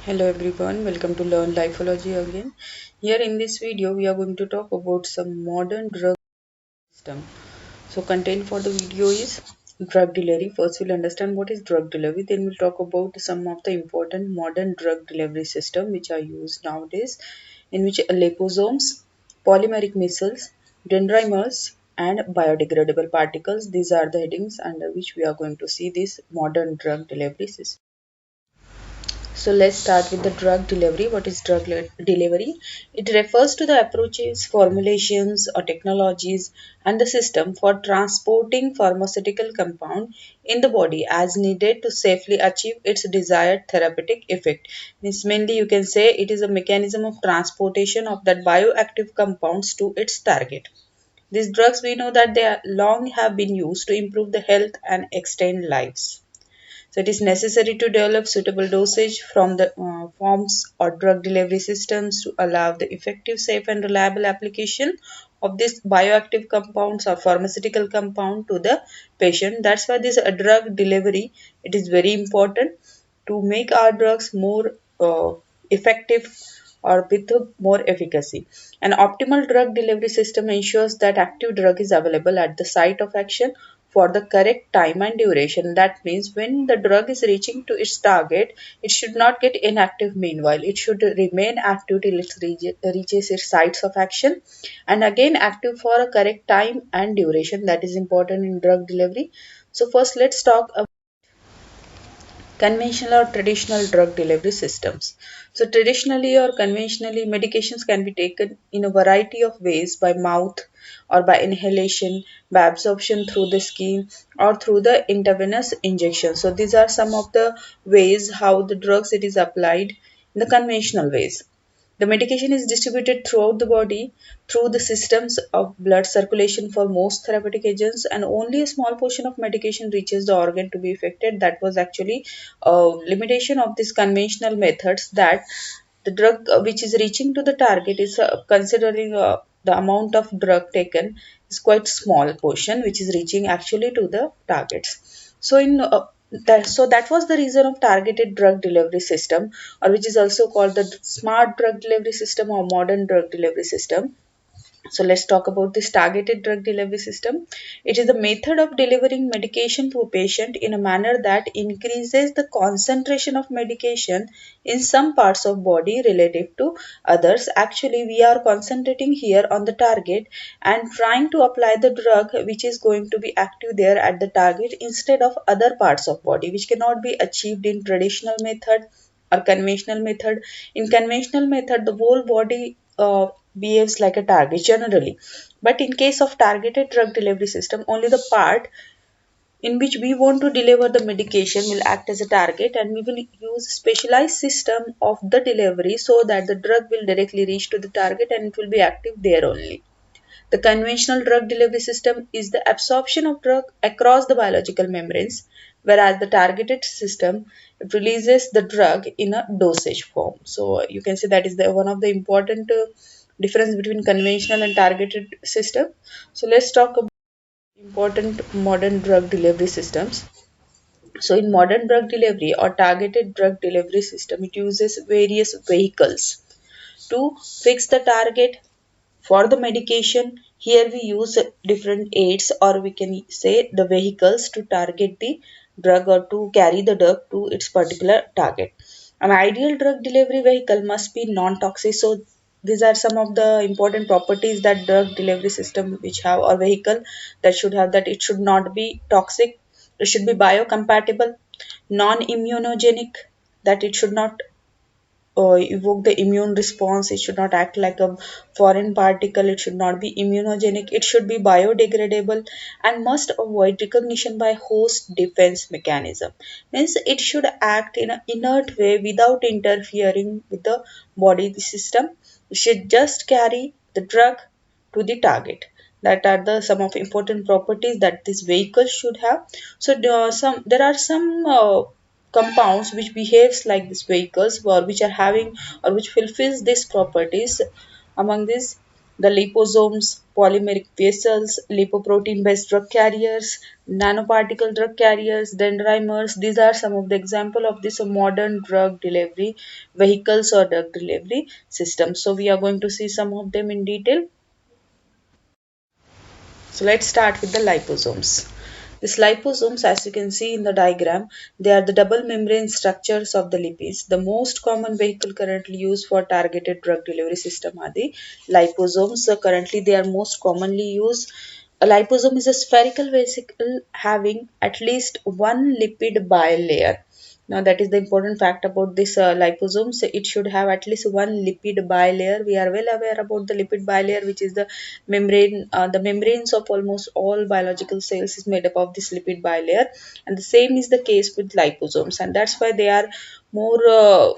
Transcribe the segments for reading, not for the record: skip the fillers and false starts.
Hello everyone, welcome to Learn Lifeology again. Here in this video, we are going to talk about some modern drug system. So content for the video is drug delivery. First we'll understand what is drug delivery, then we'll talk about some of the important modern drug delivery system which are used nowadays, in which liposomes, polymeric missiles, dendrimers and biodegradable particles. These are the headings under which we are going to see this modern drug delivery system. So let's start with the drug delivery. What is delivery? It refers to the approaches, formulations, or technologies and the system for transporting pharmaceutical compound in the body as needed to safely achieve its desired therapeutic effect. Means mainly you can say it is a mechanism of transportation of that bioactive compounds to its target. These drugs we know that they are long have been used to improve the health and extend lives. So it is necessary to develop suitable dosage from the forms or drug delivery systems to allow the effective, safe and reliable application of these bioactive compounds or pharmaceutical compound to the patient. That's why this drug delivery, it is very important to make our drugs more effective or with more efficacy. An optimal drug delivery system ensures that active drug is available at the site of action for the correct time and duration. That means when the drug is reaching to its target, it should not get inactive meanwhile. It should remain active till it reaches its sites of action and again active for a correct time and duration. That is important in drug delivery. So first let's talk about conventional or traditional drug delivery systems. So, traditionally or conventionally, medications can be taken in a variety of ways by mouth or by inhalation, by absorption through the skin, or through the intravenous injection. So, these are some of the ways how the drugs it is applied in the conventional ways. The medication is distributed throughout the body through the systems of blood circulation for most therapeutic agents, and only a small portion of medication reaches the organ to be affected. That was actually a limitation of these conventional methods, that the drug which is reaching to the target is considering the amount of drug taken is quite small portion which is reaching actually to the targets. So in that was the reason of targeted drug delivery system, or which is also called the smart drug delivery system or modern drug delivery system. So let's talk about this targeted drug delivery system. It is the method of delivering medication to a patient in a manner that increases the concentration of medication in some parts of body relative to others. Actually, we are concentrating here on the target and trying to apply the drug which is going to be active there at the target instead of other parts of body, which cannot be achieved in traditional method or conventional method. In conventional method, the whole body behaves like a target generally. But in case of targeted drug delivery system, only the part in which we want to deliver the medication will act as a target, and we will use specialized system of the delivery so that the drug will directly reach to the target and it will be active there only. The conventional drug delivery system is the absorption of drug across the biological membranes, whereas the targeted system it releases the drug in a dosage form. So you can say that is the one of the important difference between conventional and targeted system. So let's talk about important modern drug delivery systems. So in modern drug delivery or targeted drug delivery system, it uses various vehicles to fix the target for the medication. Here we use different aids, or we can say the vehicles to target the drug or to carry the drug to its particular target. An ideal drug delivery vehicle must be non-toxic. So these are some of the important properties that drug delivery system which have, or vehicle that should have, that it should not be toxic, it should be biocompatible, non-immunogenic, that it should not evoke the immune response. It should not act like a foreign particle. It should not be immunogenic. It should be biodegradable and must avoid recognition by host defense mechanism. Means it should act in an inert way without interfering with the body system. It should just carry the drug to the target. That are the some of important properties that this vehicle should have. So there are some compounds which behaves like these vehicles, or which are having or which fulfills these properties. Among these, the liposomes, polymeric vessels, lipoprotein-based drug carriers, nanoparticle drug carriers, dendrimers. These are some of the example of this modern drug delivery vehicles or drug delivery systems. So we are going to see some of them in detail. So let's start with the liposomes. These liposomes, as you can see in the diagram, they are the double membrane structures of the lipids. The most common vehicle currently used for targeted drug delivery system are the liposomes. So currently they are most commonly used. A liposome is a spherical vesicle having at least one lipid bilayer. Now that is the important fact about this liposomes. It should have at least one lipid bilayer. We are well aware about the lipid bilayer, which is the membrane. The membranes of almost all biological cells is made up of this lipid bilayer, and the same is the case with liposomes, and that's why they are more.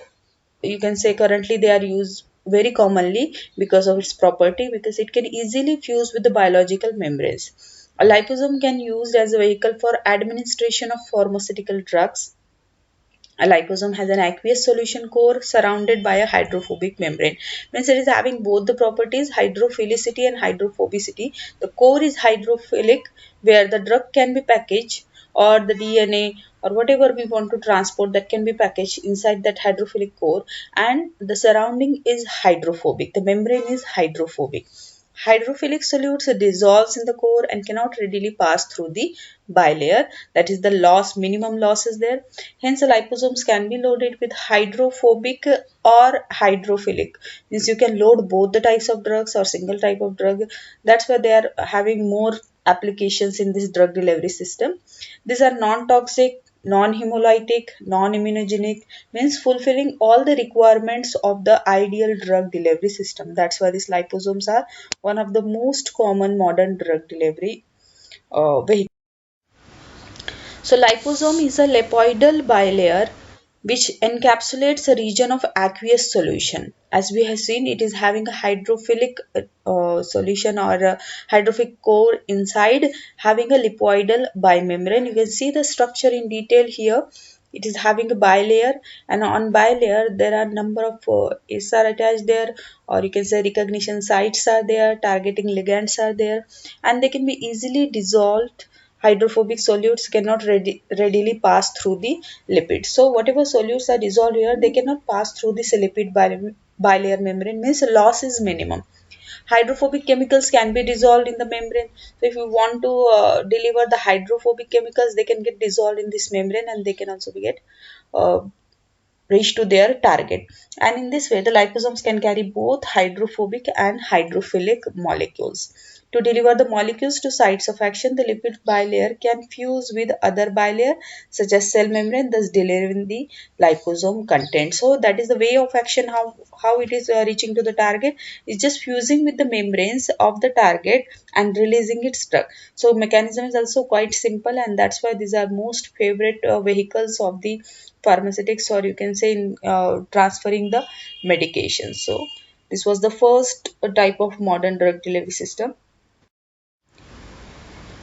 You can say currently they are used very commonly because of its property, because it can easily fuse with the biological membranes. A liposome can be used as a vehicle for administration of pharmaceutical drugs. A liposome has an aqueous solution core surrounded by a hydrophobic membrane. Means it is having both the properties hydrophilicity and hydrophobicity. The core is hydrophilic, where the drug can be packaged, or the DNA or whatever we want to transport, that can be packaged inside that hydrophilic core, and the surrounding is hydrophobic. The membrane is hydrophobic. Hydrophilic solutes dissolves in the core and cannot readily pass through the bilayer. That is the loss, minimum loss is there. Hence, the liposomes can be loaded with hydrophobic or hydrophilic. Means you can load both the types of drugs or single type of drug. That's why they are having more applications in this drug delivery system. These are non-toxic, non-hemolytic, non-immunogenic, means fulfilling all the requirements of the ideal drug delivery system. That's why these liposomes are one of the most common modern drug delivery vehicles. So liposome is a lipoidal bilayer which encapsulates a region of aqueous solution. As we have seen, it is having a hydrophilic solution or a hydrophic core inside, having a lipoidal bimembrane. You can see the structure in detail here. It is having a bilayer, and on bilayer there are number of S are attached there, or you can say recognition sites are there, targeting ligands are there, and they can be easily dissolved. Hydrophobic solutes cannot readily pass through the lipids. So whatever solutes are dissolved here, they cannot pass through this lipid bilayer membrane, means loss is minimum. Hydrophobic chemicals can be dissolved in the membrane. So if you want to deliver the hydrophobic chemicals, they can get dissolved in this membrane, and they can also be get uh, reach to their target. And in this way, the liposomes can carry both hydrophobic and hydrophilic molecules. To deliver the molecules to sites of action, the lipid bilayer can fuse with other bilayer such as cell membrane, thus delivering the liposome content. So that is the way of action, how it is reaching to the target. It's just fusing with the membranes of the target and releasing its drug. So mechanism is also quite simple, and that's why these are most favorite vehicles of the pharmaceutics, or you can say in transferring the medication. So this was the first type of modern drug delivery system.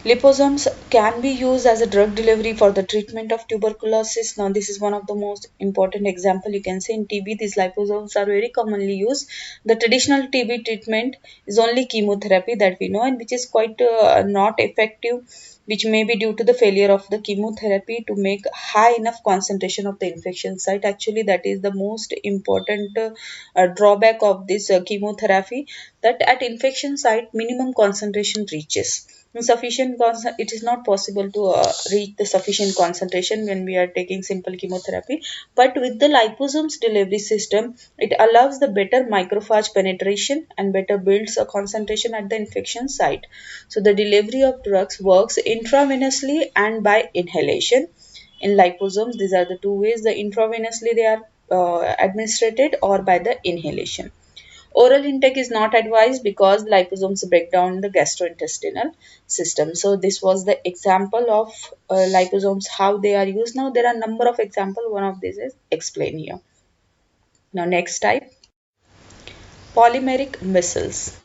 Liposomes can be used as a drug delivery for the treatment of tuberculosis. Now, this is one of the most important example. You can say in TB, these liposomes are very commonly used. The traditional TB treatment is only chemotherapy that we know, and which is quite not effective, which may be due to the failure of the chemotherapy to make high enough concentration of the infection site. Actually, that is the most important drawback of this chemotherapy, that at infection site minimum concentration reaches. It is not possible to reach the sufficient concentration when we are taking simple chemotherapy, but with the liposomes delivery system, it allows the better macrophage penetration and better builds a concentration at the infection site. So the delivery of drugs works intravenously and by inhalation. In liposomes, these are the two ways: the intravenously they are administered, or by the inhalation. Oral intake is not advised because liposomes break down the gastrointestinal system. So this was the example of liposomes, how they are used. Now there are number of examples. One of these is explained here. Now next type, polymeric missiles.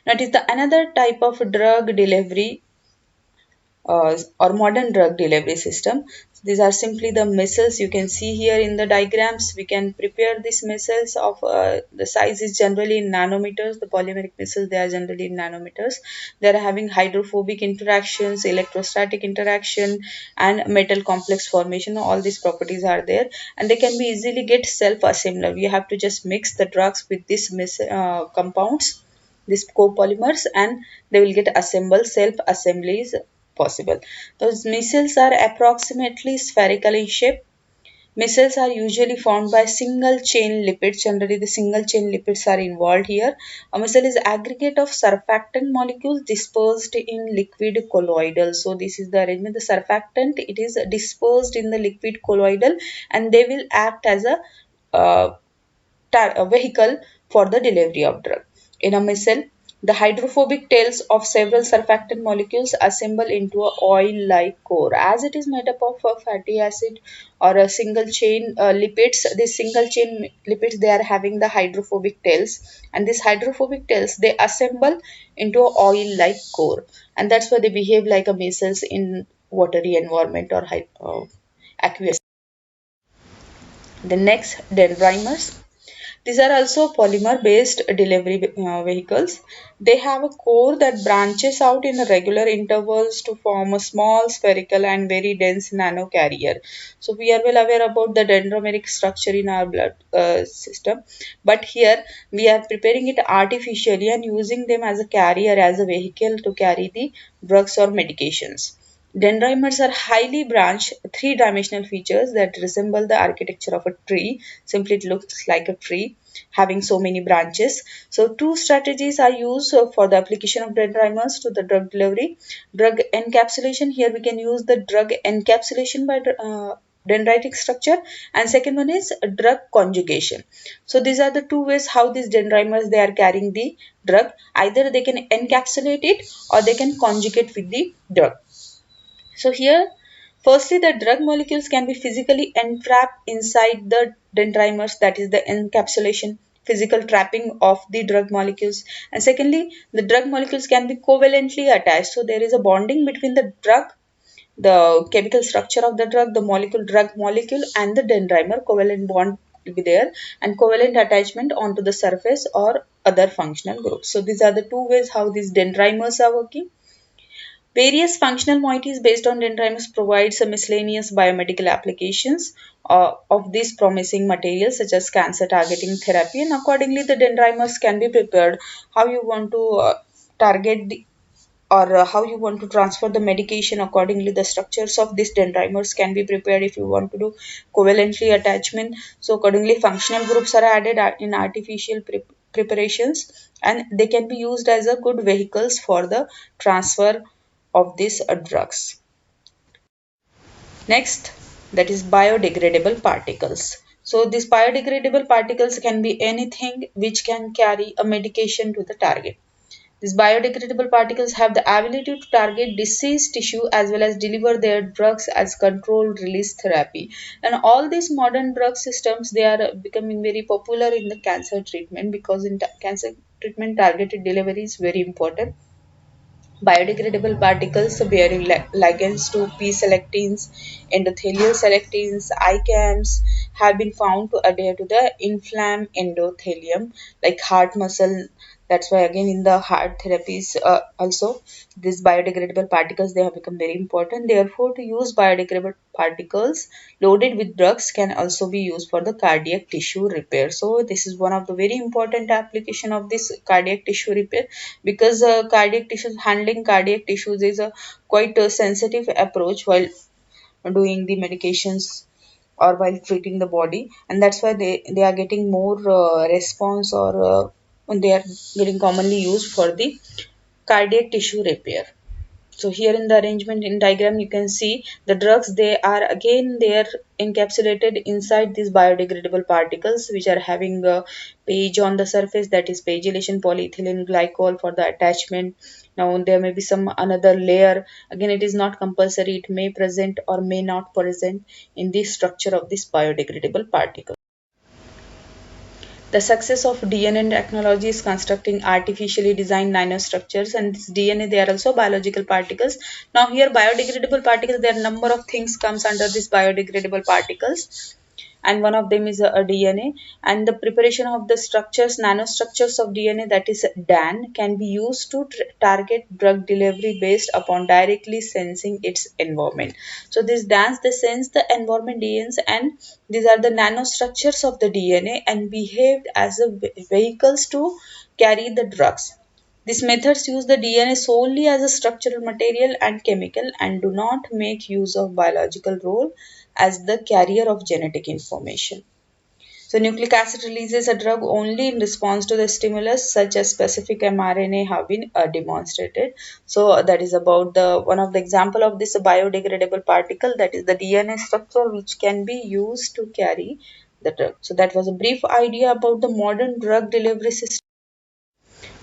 Now it is the another type of drug delivery or modern drug delivery system. These are simply the micelles you can see here in the diagrams. We can prepare these micelles of the size is generally in nanometers. The polymeric micelles, they are generally in nanometers. They are having hydrophobic interactions, electrostatic interaction, and metal complex formation. All these properties are there, and they can be easily get self-assembler. We have to just mix the drugs with these compounds, these copolymers, and they will get assembled. Self-assembly is possible. Those micelles are approximately spherical in shape. Micelles are usually formed by single chain lipids. Generally, the single chain lipids are involved here. A micelle is aggregate of surfactant molecules dispersed in liquid colloidal. So this is the arrangement. The surfactant, it is dispersed in the liquid colloidal, and they will act as uh, a vehicle for the delivery of drug. In a micelle, the hydrophobic tails of several surfactant molecules assemble into a oil-like core. As it is made up of a fatty acid or a single chain lipids, these single chain lipids, they are having the hydrophobic tails, and these hydrophobic tails, they assemble into a oil-like core, and that's why they behave like a micelles in watery environment or aqueous. The next, dendrimers. These are also polymer-based delivery vehicles. They have a core that branches out in regular intervals to form a small spherical and very dense nanocarrier. So we are well aware about the dendromeric structure in our blood system, but here we are preparing it artificially and using them as a carrier, as a vehicle to carry the drugs or medications. Dendrimers are highly branched, three-dimensional features that resemble the architecture of a tree. Simply, it looks like a tree having so many branches. So, two strategies are used for the application of dendrimers to the drug delivery. Drug encapsulation. Here we can use the drug encapsulation by dendritic structure, and second one is drug conjugation. So these are the two ways how these dendrimers, they are carrying the drug. Either they can encapsulate it or they can conjugate with the drug. So here, firstly, the drug molecules can be physically entrapped inside the dendrimers, that is the encapsulation, physical trapping of the drug molecules. And secondly, the drug molecules can be covalently attached. So there is a bonding between the drug, the chemical structure of the drug, the molecule, drug molecule, and the dendrimer. Covalent bond will be there, and covalent attachment onto the surface or other functional groups. So these are the two ways how these dendrimers are working. Various functional moieties based on dendrimers provide some miscellaneous biomedical applications of these promising materials such as cancer targeting therapy, and accordingly the dendrimers can be prepared how you want to target the or how you want to transfer the medication. Accordingly the structures of these dendrimers can be prepared if you want to do covalently attachment. So accordingly functional groups are added in artificial preparations, and they can be used as a good vehicles for the transfer of these drugs. Next, that is biodegradable particles. So these biodegradable particles can be anything which can carry a medication to the target. These biodegradable particles have the ability to target diseased tissue as well as deliver their drugs as controlled release therapy. And all these modern drug systems, they are becoming very popular in the cancer treatment, because in cancer treatment targeted delivery is very important. Biodegradable particles bearing ligands to P-selectins, endothelial selectins, ICAMs have been found to adhere to the inflamed endothelium like heart muscle. That's why again in the heart therapies also these biodegradable particles, they have become very important. Therefore, to use biodegradable particles loaded with drugs can also be used for the cardiac tissue repair. So this is one of the very important application of this cardiac tissue repair, because cardiac tissues, handling cardiac tissues is a quite a sensitive approach while doing the medications or while treating the body, and that's why they are getting more response, or they are getting commonly used for the cardiac tissue repair. So here in the arrangement in diagram you can see the drugs, they are again they are encapsulated inside these biodegradable particles which are having a page on the surface, that is pagylation polyethylene glycol for the attachment. Now there may be some another layer, again it is not compulsory, it may present or may not present in the structure of this biodegradable particle. The success of DNA technology is constructing artificially designed nanostructures, and this DNA, they are also biological particles. Now here biodegradable particles, there are number of things comes under this biodegradable particles, and one of them is a DNA. And the preparation of the structures, nanostructures of DNA, that is DAN, can be used to target drug delivery based upon directly sensing its environment. So these DANs, they sense the environment DNs, and these are the nanostructures of the DNA and behaved as a vehicles to carry the drugs. These methods use the DNA solely as a structural material and chemical and do not make use of biological role as the carrier of genetic information. So nucleic acid releases a drug only in response to the stimulus, such as specific mRNA have been demonstrated. So that is about the one of the example of this biodegradable particle, that is the DNA structure which can be used to carry the drug. So that was a brief idea about the modern drug delivery system.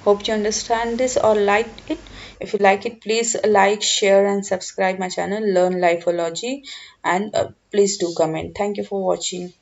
Hope you understand this or liked it. If you like it, please like, share, and subscribe my channel, Learn Lifeology, and please do comment. Thank you for watching.